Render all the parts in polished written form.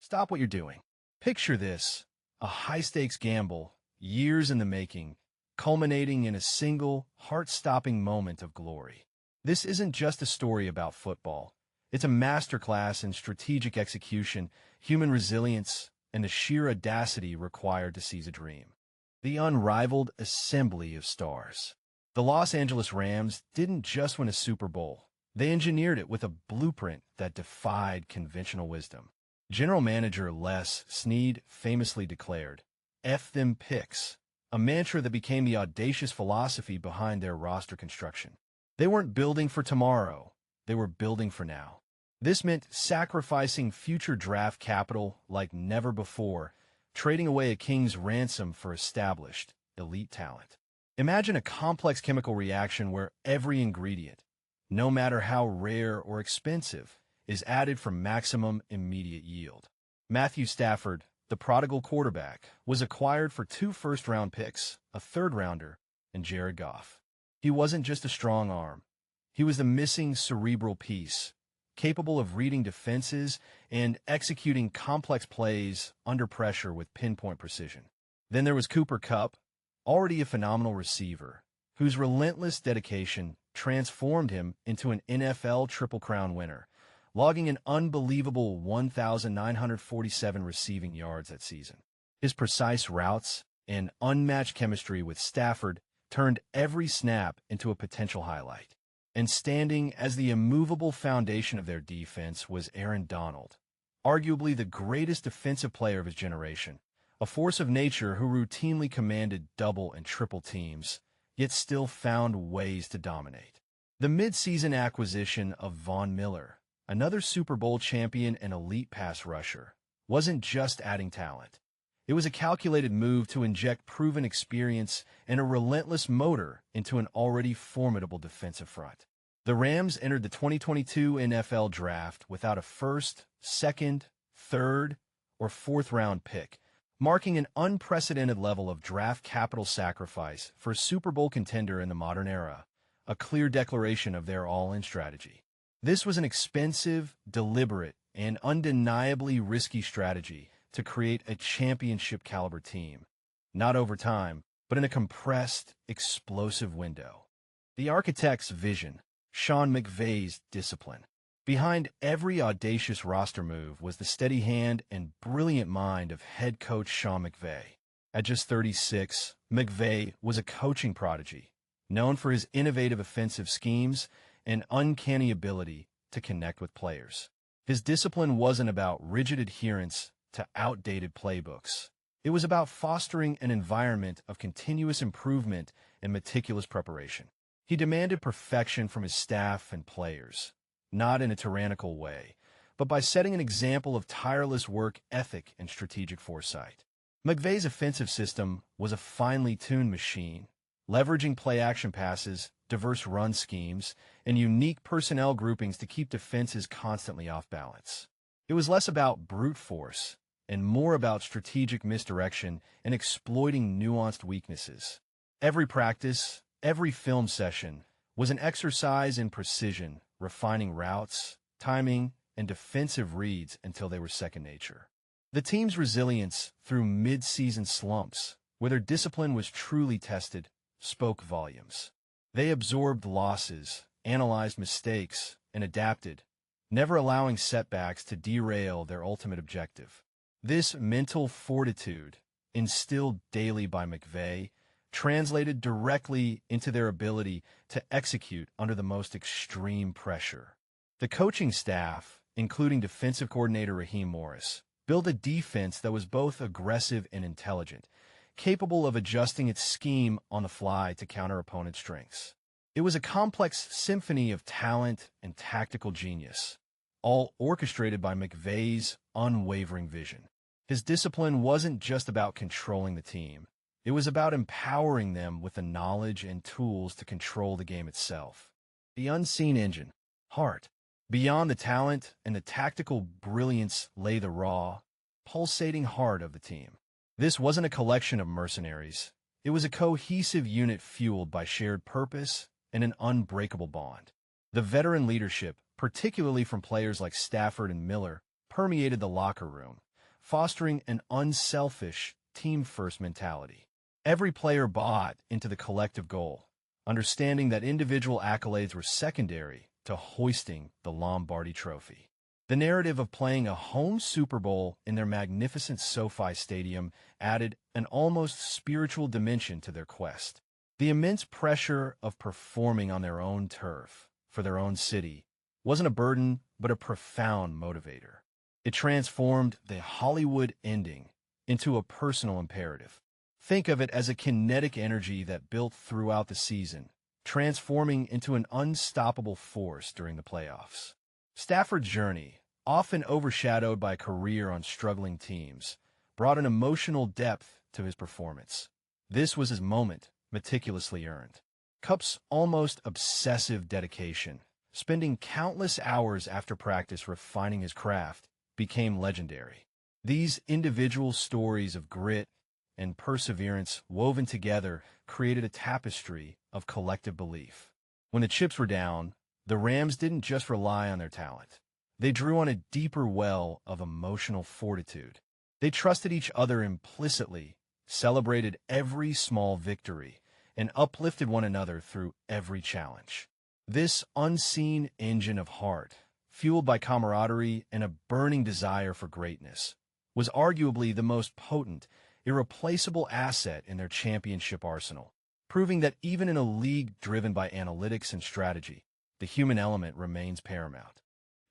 Stop what you're doing. Picture this, a high-stakes gamble, years in the making, culminating in a single, heart-stopping moment of glory. This isn't just a story about football. It's a masterclass in strategic execution, human resilience, and the sheer audacity required to seize a dream. The unrivaled assembly of stars. The Los Angeles Rams didn't just win a Super Bowl. They engineered it with a blueprint that defied conventional wisdom. General Manager Les Snead famously declared, "F them picks," a mantra that became the audacious philosophy behind their roster construction. They weren't building for tomorrow. They were building for now. This meant sacrificing future draft capital like never before, trading away a king's ransom for established, elite talent. Imagine a complex chemical reaction where every ingredient, no matter how rare or expensive, is added for maximum immediate yield. Matthew Stafford, the prodigal quarterback, was acquired for 2 first-round picks, a third-rounder, and Jared Goff. He wasn't just a strong arm. He was the missing cerebral piece, capable of reading defenses and executing complex plays under pressure with pinpoint precision. Then there was Kupp, already a phenomenal receiver, whose relentless dedication transformed him into an NFL Triple Crown winner, logging an unbelievable 1,947 receiving yards that season. His precise routes and unmatched chemistry with Stafford turned every snap into a potential highlight. And standing as the immovable foundation of their defense was Aaron Donald, arguably the greatest defensive player of his generation, a force of nature who routinely commanded double and triple teams, yet still found ways to dominate. The mid-season acquisition of Von Miller, another Super Bowl champion and elite pass rusher, wasn't just adding talent. It was a calculated move to inject proven experience and a relentless motor into an already formidable defensive front. The Rams entered the 2022 NFL Draft without a first, second, third, or fourth-round pick, marking an unprecedented level of draft capital sacrifice for a Super Bowl contender in the modern era, a clear declaration of their all-in strategy. This was an expensive, deliberate, and undeniably risky strategy to create a championship-caliber team, not over time, but in a compressed, explosive window. The architect's vision, Sean McVay's discipline. Behind every audacious roster move was the steady hand and brilliant mind of head coach Sean McVay. At just 36, McVay was a coaching prodigy, known for his innovative offensive schemes and uncanny ability to connect with players. His discipline wasn't about rigid adherence to outdated playbooks. It was about fostering an environment of continuous improvement and meticulous preparation. He demanded perfection from his staff and players, not in a tyrannical way, but by setting an example of tireless work ethic and strategic foresight. McVay's offensive system was a finely tuned machine, leveraging play-action passes, diverse run schemes, and unique personnel groupings to keep defenses constantly off balance. It was less about brute force and more about strategic misdirection and exploiting nuanced weaknesses. Every practice, every film session was an exercise in precision, refining routes, timing, and defensive reads until they were second nature. The team's resilience through mid-season slumps, where their discipline was truly tested, spoke volumes. They absorbed losses, analyzed mistakes, and adapted, never allowing setbacks to derail their ultimate objective. This mental fortitude, instilled daily by McVay, translated directly into their ability to execute under the most extreme pressure. The coaching staff, including defensive coordinator Raheem Morris, built a defense that was both aggressive and intelligent, capable of adjusting its scheme on the fly to counter opponents' strengths. It was a complex symphony of talent and tactical genius, all orchestrated by McVay's unwavering vision. His discipline wasn't just about controlling the team. It was about empowering them with the knowledge and tools to control the game itself. The unseen engine, heart. Beyond the talent and the tactical brilliance lay the raw, pulsating heart of the team. This wasn't a collection of mercenaries. It was a cohesive unit fueled by shared purpose and an unbreakable bond. The veteran leadership, particularly from players like Stafford and Miller, permeated the locker room, fostering an unselfish, team-first mentality. Every player bought into the collective goal, understanding that individual accolades were secondary to hoisting the Lombardi Trophy. The narrative of playing a home Super Bowl in their magnificent SoFi Stadium added an almost spiritual dimension to their quest. The immense pressure of performing on their own turf, for their own city, wasn't a burden, but a profound motivator. It transformed the Hollywood ending into a personal imperative. Think of it as a kinetic energy that built throughout the season, transforming into an unstoppable force during the playoffs. Stafford's journey, often overshadowed by a career on struggling teams, brought an emotional depth to his performance. This was his moment, meticulously earned. Kupp's almost obsessive dedication, spending countless hours after practice refining his craft, became legendary. These individual stories of grit and perseverance woven together created a tapestry of collective belief. When the chips were down, the Rams didn't just rely on their talent. They drew on a deeper well of emotional fortitude. They trusted each other implicitly, celebrated every small victory, and uplifted one another through every challenge. This unseen engine of heart, fueled by camaraderie and a burning desire for greatness, was arguably the most potent, irreplaceable asset in their championship arsenal, proving that even in a league driven by analytics and strategy, the human element remains paramount.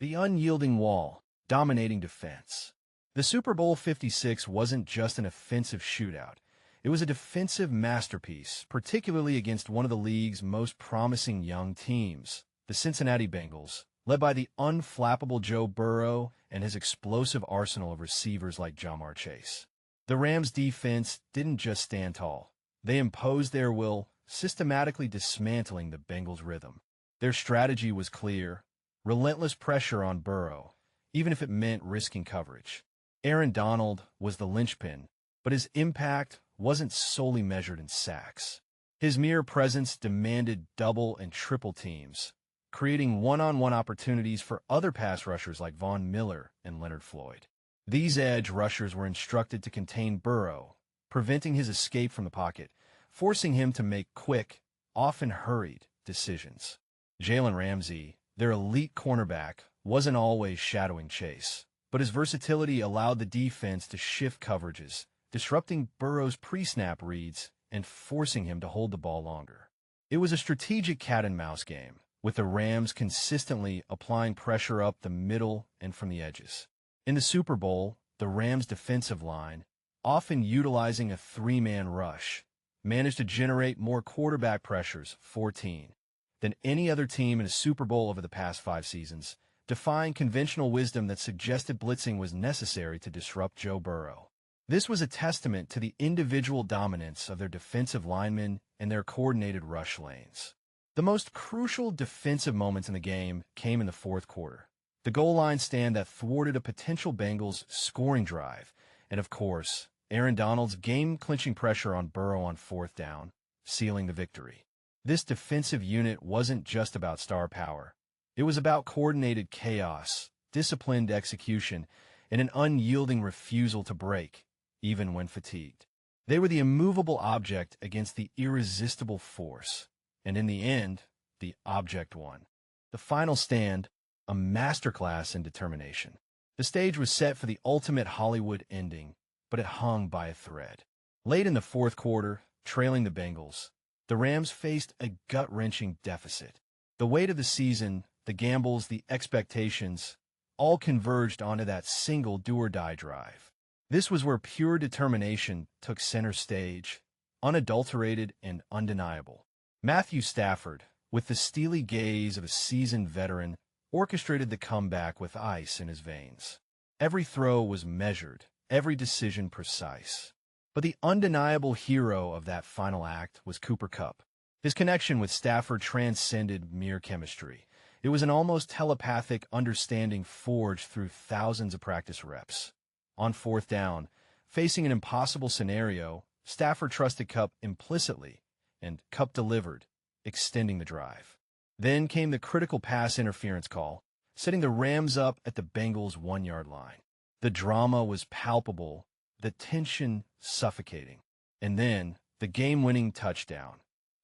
The unyielding wall, dominating defense. The Super Bowl 56 wasn't just an offensive shootout. It was a defensive masterpiece, particularly against one of the league's most promising young teams, the Cincinnati Bengals, led by the unflappable Joe Burrow and his explosive arsenal of receivers like Jamar Chase. The Rams' defense didn't just stand tall. They imposed their will, systematically dismantling the Bengals' rhythm. Their strategy was clear: relentless pressure on Burrow, even if it meant risking coverage. Aaron Donald was the linchpin, but his impact wasn't solely measured in sacks. His mere presence demanded double and triple teams, creating one-on-one opportunities for other pass rushers like Von Miller and Leonard Floyd. These edge rushers were instructed to contain Burrow, preventing his escape from the pocket, forcing him to make quick, often hurried, decisions. Jalen Ramsey, their elite cornerback, wasn't always shadowing Chase, but his versatility allowed the defense to shift coverages, disrupting Burrow's pre-snap reads and forcing him to hold the ball longer. It was a strategic cat-and-mouse game, with the Rams consistently applying pressure up the middle and from the edges. In the Super Bowl, the Rams' defensive line, often utilizing a three-man rush, managed to generate more quarterback pressures, 14, than any other team in a Super Bowl over the past 5 seasons, defying conventional wisdom that suggested blitzing was necessary to disrupt Joe Burrow. This was a testament to the individual dominance of their defensive linemen and their coordinated rush lanes. The most crucial defensive moments in the game came in the fourth quarter. The goal line stand that thwarted a potential Bengals scoring drive, and of course, Aaron Donald's game-clinching pressure on Burrow on fourth down, sealing the victory. This defensive unit wasn't just about star power. It was about coordinated chaos, disciplined execution, and an unyielding refusal to break, even when fatigued. They were the immovable object against the irresistible force, and in the end, the object won. The final stand, a masterclass in determination. The stage was set for the ultimate Hollywood ending, but it hung by a thread. Late in the fourth quarter, trailing the Bengals, the Rams faced a gut-wrenching deficit. The weight of the season, the gambles, the expectations, all converged onto that single do-or-die drive. This was where pure determination took center stage, unadulterated and undeniable. Matthew Stafford, with the steely gaze of a seasoned veteran, orchestrated the comeback with ice in his veins. Every throw was measured, every decision precise. But the undeniable hero of that final act was Cooper Kupp. His connection with Stafford transcended mere chemistry. It was an almost telepathic understanding forged through thousands of practice reps. On fourth down, facing an impossible scenario, Stafford trusted Kupp implicitly, and Kupp delivered, extending the drive. Then came the critical pass interference call, setting the Rams up at the Bengals' 1-yard line. The drama was palpable, the tension suffocating. And then, the game-winning touchdown.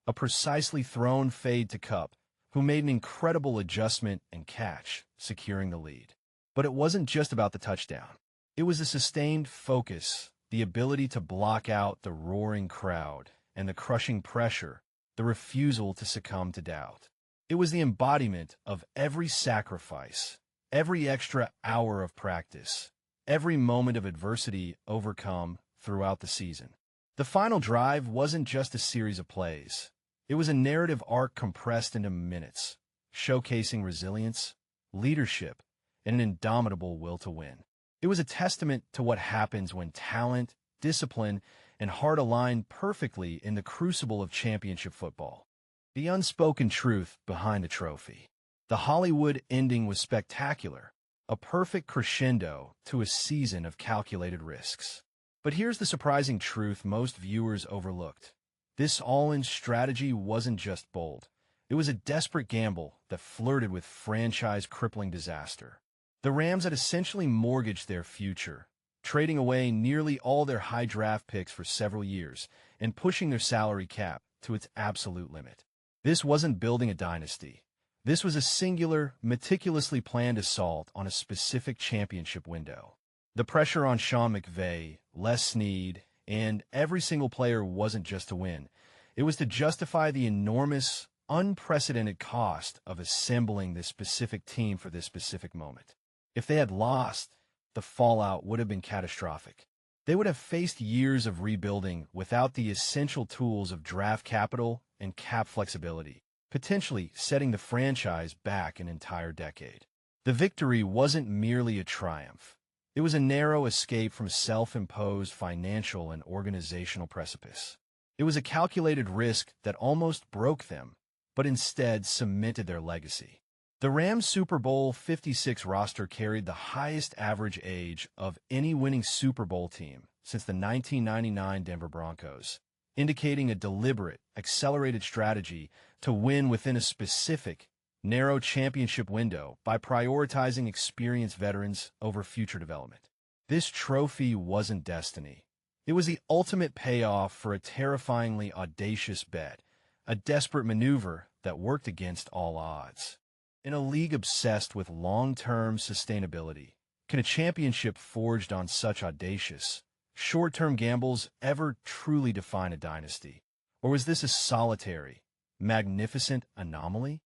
A precisely thrown fade to Kupp, who made an incredible adjustment and catch, securing the lead. But it wasn't just about the touchdown. It was the sustained focus, the ability to block out the roaring crowd, and the crushing pressure, the refusal to succumb to doubt. It was the embodiment of every sacrifice, every extra hour of practice, every moment of adversity overcome throughout the season. The final drive wasn't just a series of plays. It was a narrative arc compressed into minutes, showcasing resilience, leadership, and an indomitable will to win. It was a testament to what happens when talent, discipline, and heart align perfectly in the crucible of championship football. The unspoken truth behind the trophy. The Hollywood ending was spectacular, a perfect crescendo to a season of calculated risks. But here's the surprising truth most viewers overlooked. This all-in strategy wasn't just bold. It was a desperate gamble that flirted with franchise-crippling disaster. The Rams had essentially mortgaged their future, trading away nearly all their high draft picks for several years and pushing their salary cap to its absolute limit. This wasn't building a dynasty. This was a singular, meticulously planned assault on a specific championship window. The pressure on Sean McVay, Les Snead, and every single player wasn't just to win. It was to justify the enormous, unprecedented cost of assembling this specific team for this specific moment. If they had lost, the fallout would have been catastrophic. They would have faced years of rebuilding without the essential tools of draft capital and cap flexibility, potentially setting the franchise back an entire decade. The victory wasn't merely a triumph. It was a narrow escape from self-imposed financial and organizational precipice. It was a calculated risk that almost broke them, but instead cemented their legacy. The Rams' Super Bowl 56 roster carried the highest average age of any winning Super Bowl team since the 1999 Denver Broncos, indicating a deliberate, accelerated strategy to win within a specific, narrow championship window by prioritizing experienced veterans over future development. This trophy wasn't destiny. It was the ultimate payoff for a terrifyingly audacious bet, a desperate maneuver that worked against all odds. In a league obsessed with long-term sustainability, can a championship forged on such audacious, short-term gambles ever truly define a dynasty? Or was this a solitary, magnificent anomaly?